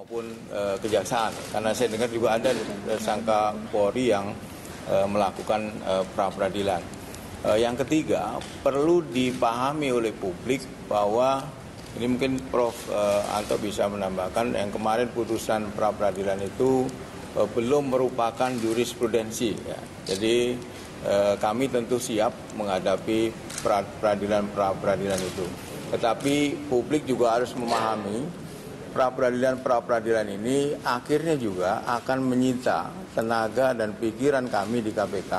maupun kejaksaan, karena saya dengar juga ada tersangka Polri yang melakukan pra-peradilan. Yang ketiga, perlu dipahami oleh publik bahwa ini mungkin Prof. Anto bisa menambahkan, yang kemarin putusan pra-peradilan itu belum merupakan jurisprudensi. Ya. Jadi kami tentu siap menghadapi pra-peradilan itu. Tetapi publik juga harus memahami pra-peradilan ini akhirnya juga akan menyita tenaga dan pikiran kami di KPK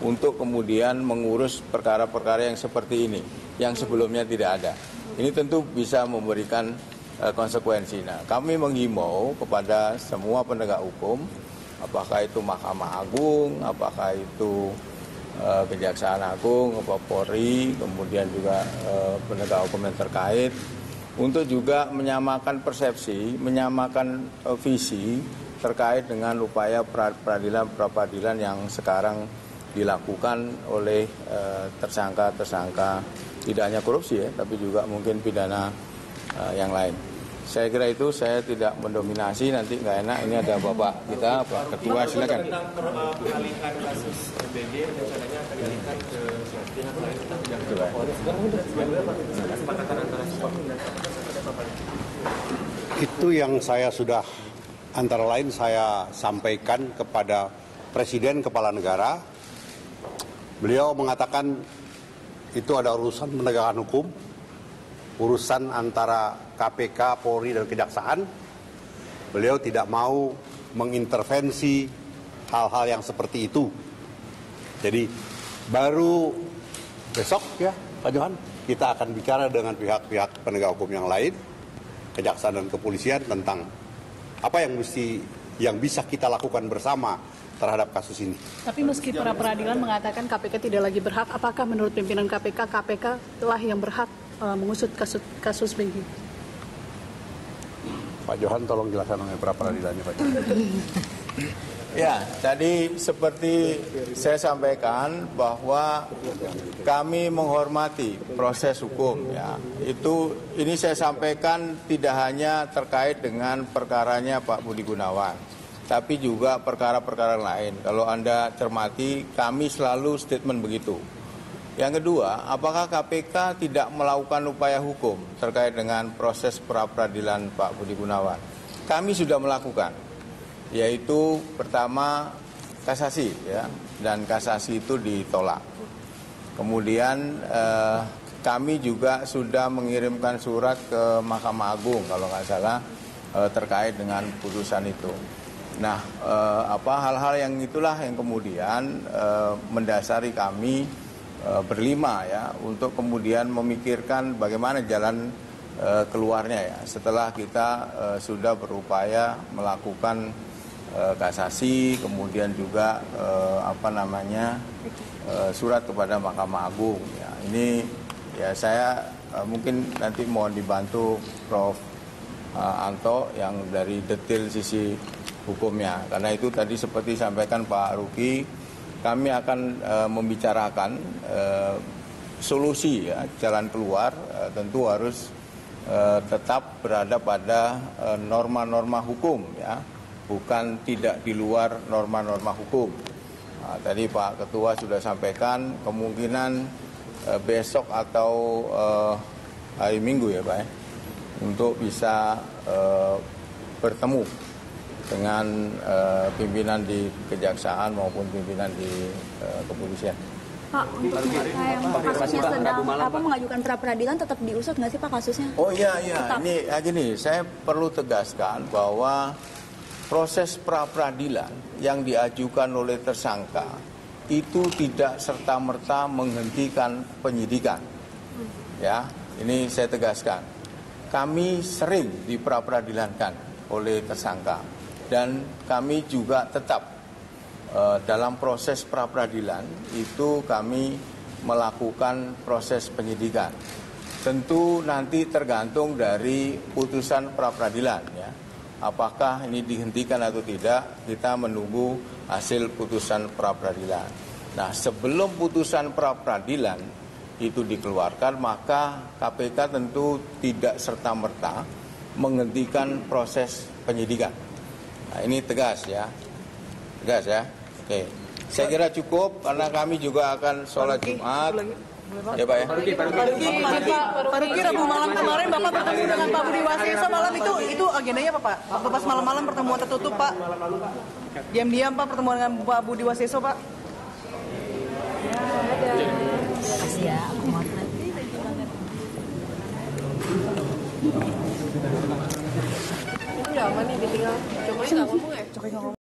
untuk kemudian mengurus perkara-perkara yang seperti ini, yang sebelumnya tidak ada. Ini tentu bisa memberikan konsekuensi. Nah, kami menghimbau kepada semua penegak hukum, apakah itu Mahkamah Agung, apakah itu Kejaksaan Agung, Polri, kemudian juga penegak hukum yang terkait, untuk juga menyamakan persepsi, menyamakan visi terkait dengan upaya pra-peradilan yang sekarang dilakukan oleh tersangka-tersangka, tidak hanya korupsi ya, tapi juga mungkin pidana yang lain. Saya kira itu, saya tidak mendominasi, nanti nggak enak. Ini ada Bapak kita, Pak Ketua, silakan. Tentang pengalihan kasus BG, rencananya akan dialihkan ke pihak lain tentang Jakarta Polri. Kesepakatan antara suami dan itu yang saya sudah antara lain saya sampaikan kepada Presiden Kepala Negara. Beliau mengatakan itu ada urusan penegakan hukum, urusan antara KPK, Polri, dan Kejaksaan. Beliau tidak mau mengintervensi hal-hal yang seperti itu. Jadi baru besok ya Pak Johan, kita akan bicara dengan pihak-pihak penegak hukum yang lain, Kejaksaan dan Kepolisian, tentang apa yang bisa kita lakukan bersama terhadap kasus ini. Tapi meski para peradilan mengatakan KPK tidak lagi berhak, apakah menurut pimpinan KPK telah yang berhak mengusut kasus BG? Pak Johan, tolong jelaskan mengenai pra peradilannya, Pak Johan. Ya, tadi seperti saya sampaikan bahwa kami menghormati proses hukum. Ya, ini saya sampaikan tidak hanya terkait dengan perkaranya Pak Budi Gunawan, tapi juga perkara-perkara lain. Kalau Anda cermati, kami selalu statement begitu. Yang kedua, apakah KPK tidak melakukan upaya hukum terkait dengan proses pra-peradilan Pak Budi Gunawan? Kami sudah melakukan, yaitu pertama kasasi, ya, dan kasasi itu ditolak. Kemudian kami juga sudah mengirimkan surat ke Mahkamah Agung kalau nggak salah terkait dengan putusan itu. Nah, hal-hal yang itulah yang kemudian mendasari kami berlima ya untuk kemudian memikirkan bagaimana jalan keluarnya ya setelah kita sudah berupaya melakukan kasasi, kemudian juga surat kepada Mahkamah Agung ya. Ini ya saya mungkin nanti mohon dibantu Prof. Anto yang dari detail sisi hukumnya, karena itu tadi seperti sampaikan Pak Ruki, kami akan membicarakan solusi ya, jalan keluar tentu harus tetap berada pada norma-norma hukum ya, bukan tidak di luar norma-norma hukum. Nah, tadi Pak Ketua sudah sampaikan kemungkinan besok atau hari Minggu ya Pak ya, untuk bisa bertemu dengan pimpinan di Kejaksaan maupun pimpinan di Kepolisian. Pak, untuk mereka yang kasusnya sedang mengajukan pra-peradilan tetap diusut nggak sih Pak kasusnya? Oh iya, ini gini, saya perlu tegaskan bahwa proses pra-peradilan yang diajukan oleh tersangka itu tidak serta-merta menghentikan penyidikan. Ya, ini saya tegaskan. Kami sering dipra-peradilankan oleh tersangka dan kami juga tetap dalam proses pra-peradilan itu kami melakukan proses penyidikan. Tentu nanti tergantung dari putusan pra-peradilan ya. Apakah ini dihentikan atau tidak, kita menunggu hasil putusan pra-peradilan. Nah, sebelum putusan pra-peradilan itu dikeluarkan, maka KPK tentu tidak serta-merta menghentikan proses penyidikan. Nah, ini tegas ya. Oke. Saya kira cukup karena kami juga akan sholat Jumat. Ya Pak ya. Pak Ruki, Rabu malam kemarin Bapak bertemu dengan Pak Budi Waseso malam itu agendanya apa Pak? Waktu pas malam-malam pertemuan tertutup Pak. Diam-diam Pak pertemuan dengan Pak Budi Waseso Pak. Makasih ya, aku mau nanti. Itu udah aman nih, ditinggal. Cokoy nggak ngomong ya?